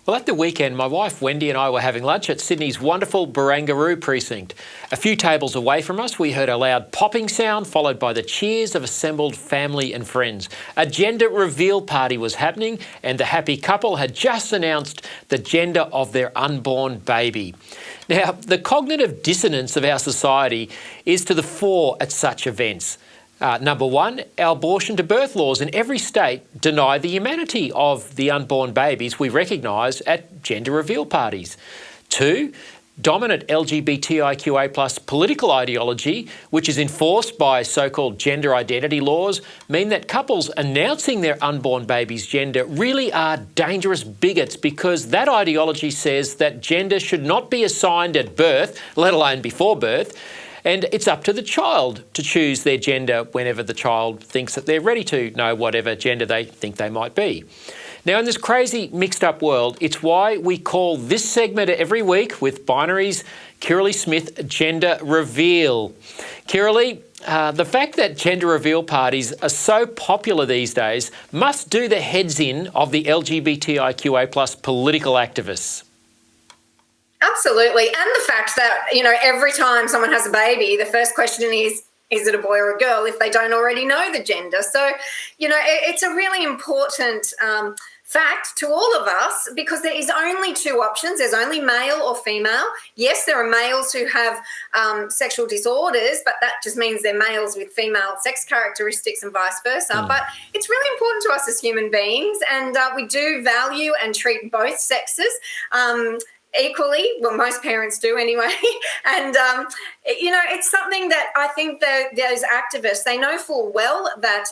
Well, at the weekend, my wife Wendy and I were having lunch at Sydney's wonderful Barangaroo precinct. A few tables away from us, we heard a loud popping sound followed by the cheers of assembled family and friends. A gender reveal party was happening and the happy couple had just announced the gender of their unborn baby. Now, the cognitive dissonance of our society is to the fore at such events. Number one, our abortion to birth laws in every state deny the humanity of the unborn babies we recognise at gender reveal parties. Two, dominant LGBTIQA+ political ideology, which is enforced by so-called gender identity laws, mean that couples announcing their unborn baby's gender really are dangerous bigots because that ideology says that gender should not be assigned at birth, let alone before birth, and it's up to the child to choose their gender whenever the child thinks that they're ready to know whatever gender they think they might be. Now, in this crazy mixed-up world, it's why we call this segment every week with Binary's Kirralie Smith Gender Reveal. Kirralie, the fact that gender reveal parties are so popular these days must do the heads in of the LGBTIQA+ political activists. Absolutely. And the fact that, every time someone has a baby, the first question is it a boy or a girl if they don't already know the gender? So, it's a really important fact to all of us because there is only two options. There's only male or female. Yes, there are males who have sexual disorders, but that just means they're males with female sex characteristics and vice versa. But it's really important to us as human beings, and we do value and treat both sexes equally. Well, most parents do anyway. And, it's something that I think that those activists, they know full well that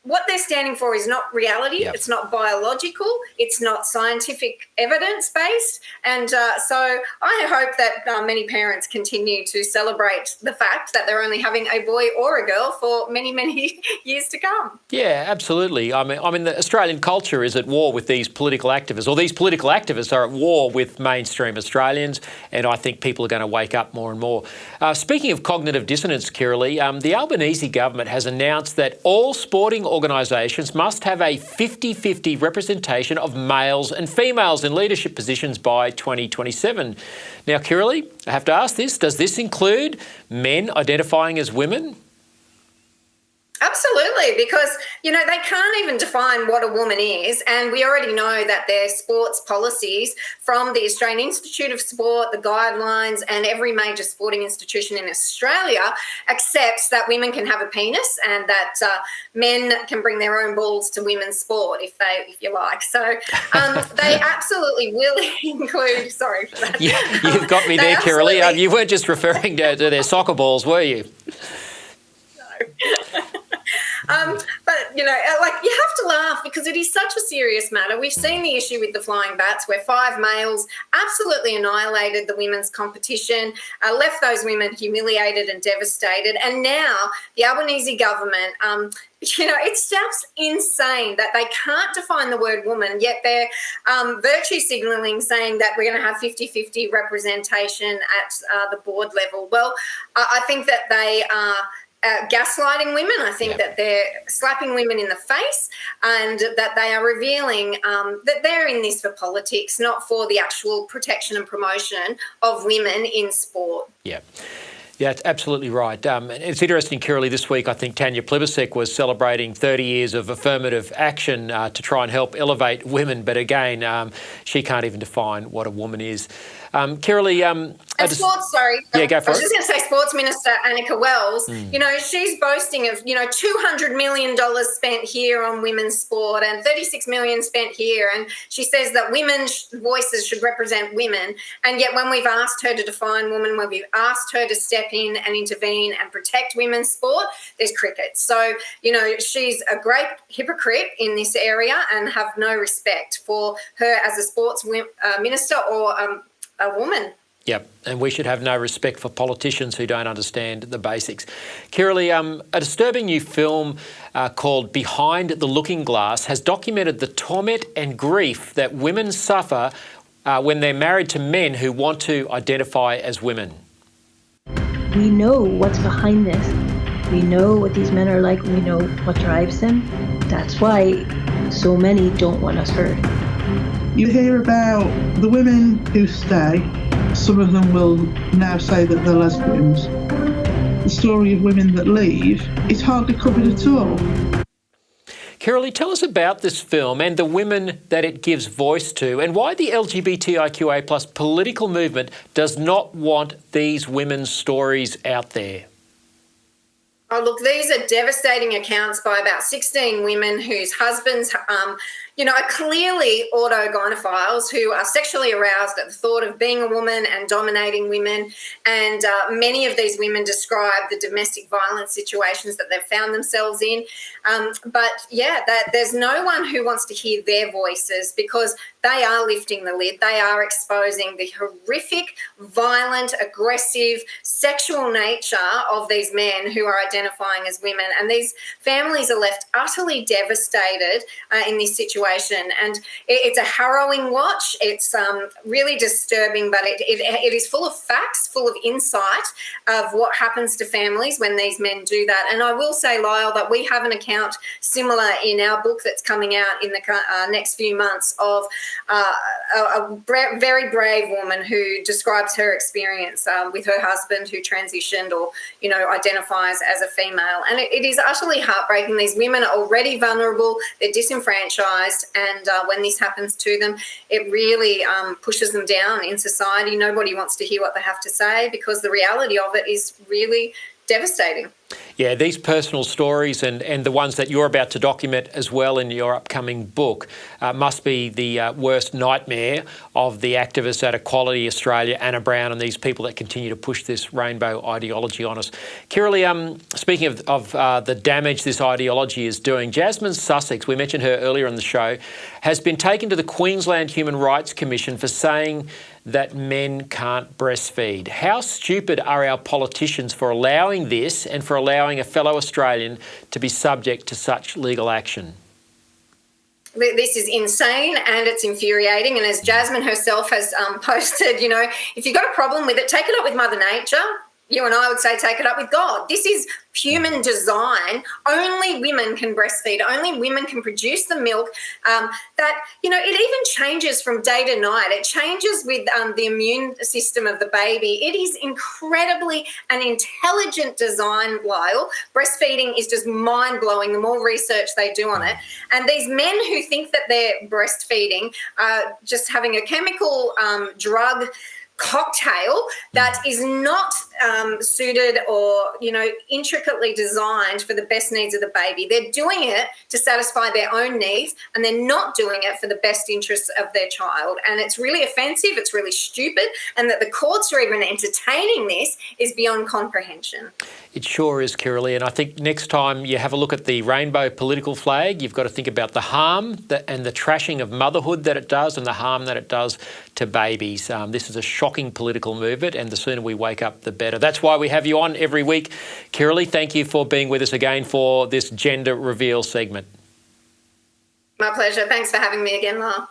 what they're standing for is not reality. Yep. It's not biological. It's not scientific evidence-based. And so I hope that many parents continue to celebrate the fact that they're only having a boy or a girl for many, many years to come. Yeah, absolutely. I mean, the Australian culture is at war with these political activists, or these political activists are at war with mainstream Australians, and I think people are going to wake up more and more. Speaking of cognitive dissonance, Kirralie, the Albanese government has announced that all sporting organisations must have a 50-50 representation of males and females in leadership positions by 2027. Now, Kirralie, I have to ask this, does this include men identifying as women? Absolutely, because, they can't even define what a woman is. And we already know that their sports policies from the Australian Institute of Sport, the guidelines, and every major sporting institution in Australia accepts that women can have a penis and that men can bring their own balls to women's sport if you like. So they absolutely will include, sorry for that. Yeah, you've got me there, Kirralie. You weren't just referring to their soccer balls, were you? But, you have to laugh because it is such a serious matter. We've seen the issue with the flying bats where 5 males absolutely annihilated the women's competition, left those women humiliated and devastated. And now the Albanese government, it's just insane that they can't define the word woman, yet they're virtue signalling saying that we're going to have 50-50 representation at the board level. Well, I think that they are gaslighting women. I think that they're slapping women in the face and that they are revealing that they're in this for politics, not for the actual protection and promotion of women in sport. Yeah. Yeah, it's absolutely right. It's interesting, Kirralie, this week I think Tanya Plibersek was celebrating 30 years of affirmative action to try and help elevate women, but again, she can't even define what a woman is. Kirralie... Yeah, go for it. I was just going to say Sports Minister Annika Wells, she's boasting of, $200 million spent here on women's sport and $36 million spent here. And she says that women's voices should represent women. And yet when we've asked her to define woman, when we've asked her to step in and intervene and protect women's sport, there's crickets. So, she's a great hypocrite in this area and have no respect for her as a sports minister or a woman. Yep, and we should have no respect for politicians who don't understand the basics. Kirralie, a disturbing new film called Behind the Looking Glass has documented the torment and grief that women suffer when they're married to men who want to identify as women. We know what's behind this. We know what these men are like. We know what drives them. That's why so many don't want us heard. You hear about the women who stay. Some of them will now say that they're lesbians. The story of women that leave is hardly covered at all. Kiralee, tell us about this film and the women that it gives voice to, and why the LGBTIQA+ political movement does not want these women's stories out there. Oh, look, these are devastating accounts by about 16 women whose husbands, are clearly autogynephiles, who are sexually aroused at the thought of being a woman and dominating women. And many of these women describe the domestic violence situations that they've found themselves in. There's no one who wants to hear their voices, because they are lifting the lid. They are exposing the horrific, violent, aggressive, sexual nature of these men who are identifying as women. And these families are left utterly devastated in this situation. And it's a harrowing watch. It's really disturbing, but it is full of facts, full of insight of what happens to families when these men do that. And I will say, Lyle, that we have an account similar in our book that's coming out in the next few months of a very brave woman who describes her experience with her husband who transitioned or, identifies as a female. And it is utterly heartbreaking. These women are already vulnerable. They're disenfranchised. And when this happens to them, it really pushes them down in society. Nobody wants to hear what they have to say, because the reality of it is really devastating. Yeah, these personal stories and the ones that you're about to document as well in your upcoming book must be the worst nightmare of the activists at Equality Australia, Anna Brown, and these people that continue to push this rainbow ideology on us. Kiralee, speaking of the damage this ideology is doing, Jasmine Sussex, we mentioned her earlier in the show, has been taken to the Queensland Human Rights Commission for saying that men can't breastfeed. How stupid are our politicians for allowing this and for allowing a fellow Australian to be subject to such legal action? This is insane and it's infuriating. And as Jasmine herself has posted, if you've got a problem with it, take it up with Mother Nature. You and I would say take it up with God. This is human design. Only women can breastfeed. Only women can produce the milk. It even changes from day to night. It changes with the immune system of the baby. It is incredibly an intelligent design, Lyle. Breastfeeding is just mind-blowing, the more research they do on it. And these men who think that they're breastfeeding are just having a chemical drug cocktail that is not suited or, intricately designed for the best needs of the baby. They're doing it to satisfy their own needs, and they're not doing it for the best interests of their child. And it's really offensive, it's really stupid, and that the courts are even entertaining this is beyond comprehension. It sure is, Kiralee, and I think next time you have a look at the rainbow political flag, you've got to think about the harm and the trashing of motherhood that it does and the harm that it does to babies. This is a shocking political movement, and the sooner we wake up, the better. That's why we have you on every week. Kiralee, thank you for being with us again for this gender reveal segment. My pleasure. Thanks for having me again, Lyle.